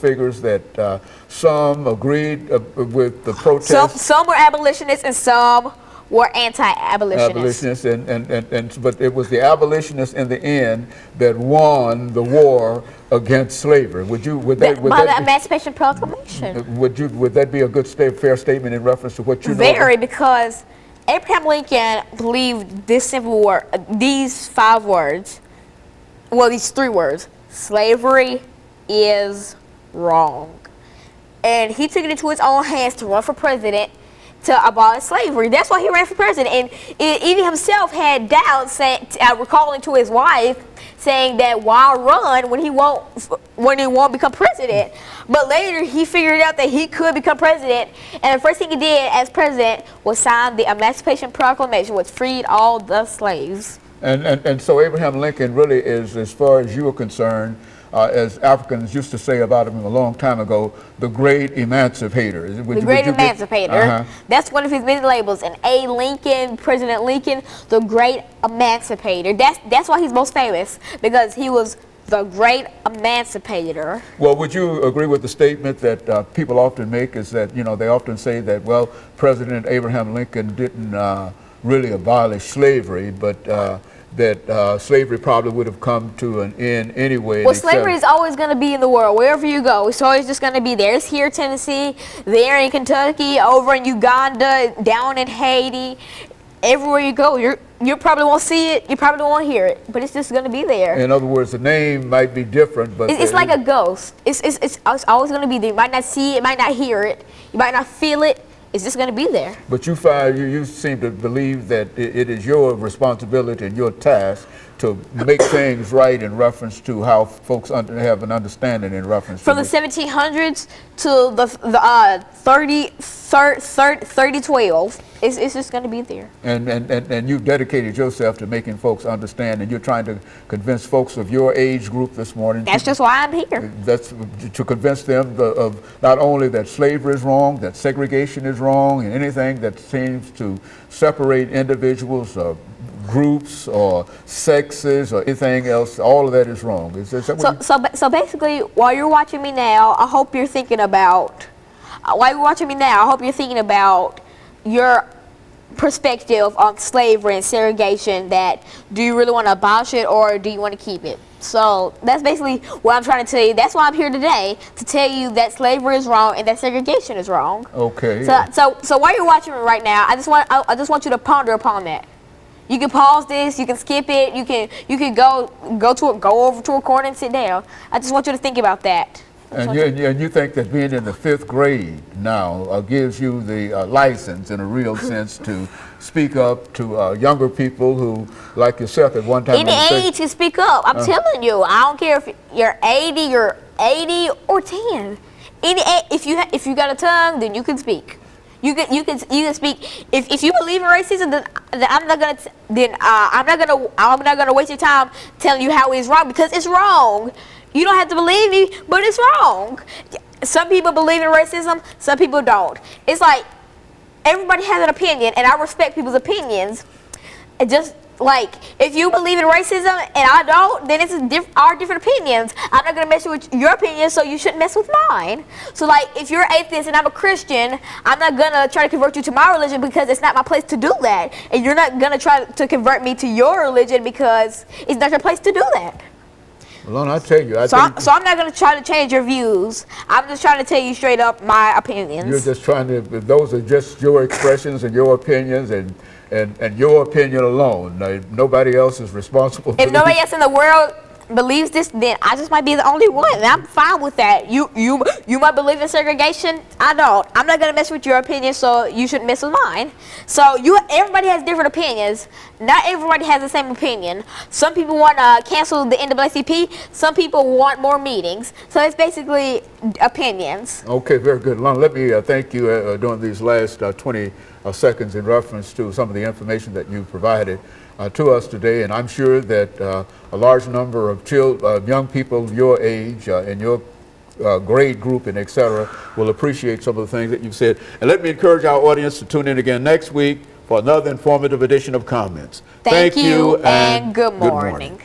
figures that some agreed with the protest. Some were abolitionists and some were anti-abolitionists. But it was the abolitionists in the end that won the war against slavery. Would the Emancipation Proclamation. Would that be a good fair statement in reference to what you know? Very, because Abraham Lincoln believed this simple word, these 5 words, well, these 3 words: slavery is wrong. And he took it into his own hands to run for president to abolish slavery. That's why he ran for president. And even himself had doubts, recalling to his wife, saying that why run when he won't become president. But later he figured out that he could become president, and the first thing he did as president was sign the Emancipation Proclamation, which freed all the slaves. And so Abraham Lincoln really is, as far as you are concerned, as Africans used to say about him a long time ago, the great emancipator. The great emancipator. That's one of his many labels. And A. Lincoln, President Lincoln, the great emancipator. That's why he's most famous, because he was the great emancipator. Well, would you agree with the statement that people often make, is that, they often say that, well, President Abraham Lincoln didn't really abolish slavery, but that slavery probably would have come to an end anyway. Well, slavery is always going to be in the world. Wherever you go, it's always just going to be there. It's here in Tennessee, there in Kentucky, over in Uganda, down in Haiti. Everywhere you go, you probably won't see it, you probably won't hear it, but it's just going to be there. In other words, the name might be different, but it's like a ghost. It's always going to be there. You might not see it, might not hear it, you might not feel it. It's just going to be there. But you seem to believe that it is your responsibility and your task to make things right in reference to how folks have an understanding in reference from the 1700s to the 3012. It's just going to be there. And you've dedicated yourself to making folks understand, and you're trying to convince folks of your age group this morning. That's just why I'm here. That's to convince them of not only that slavery is wrong, that segregation is wrong, and anything that seems to separate individuals, groups, or sexes, or anything else. All of that is wrong. So basically, while you're watching me now, I hope you're thinking about. While you're watching me now, I hope you're thinking about your perspective on slavery and segregation. That do you really want to abolish it, or do you want to keep it? So that's basically what I'm trying to tell you. That's why I'm here today, to tell you that slavery is wrong and that segregation is wrong. Okay. So while you're watching me right now, I just want you to ponder upon that. You can pause this, you can skip it, you can go over to a corner and sit down. I just want you to think about that. And you think that being in the 5th grade now gives you the license, in a real sense, to speak up to younger people who, like yourself, at one time. Any age to speak up. I'm telling you, I don't care if you're 80 or 10. If you got a tongue, then you can speak. You can speak. If you believe in racism, then I'm not gonna waste your time telling you how it's wrong, because it's wrong. You don't have to believe me, but it's wrong. Some people believe in racism, some people don't. It's like everybody has an opinion, and I respect people's opinions. It just like, if you believe in racism and I don't, then it's our different opinions. I'm not going to mess with your opinion, so you shouldn't mess with mine. So like, if you're atheist and I'm a Christian, I'm not going to try to convert you to my religion, because it's not my place to do that. And you're not going to try to convert me to your religion, because it's not your place to do that. Well, I'll tell you. So I'm not going to try to change your views. I'm just trying to tell you straight up my opinions. You're just trying to, those are just your expressions and your opinions, and your opinion alone. Nobody else is responsible. If nobody else in the world believes this, then I just might be the only one, and I'm fine with that. You might believe in segregation. I don't. I'm not gonna mess with your opinion, so you shouldn't mess with mine. So everybody has different opinions. Not everybody has the same opinion. Some people want to cancel the NAACP. Some people want more meetings. So it's basically opinions. Okay, very good. Alana, let me thank you during these last 20 seconds in reference to some of the information that you provided to us today, and I'm sure that a large number of young people your age and your grade group and etc. will appreciate some of the things that you've said. And let me encourage our audience to tune in again next week for another informative edition of Comments. Thank you and good morning.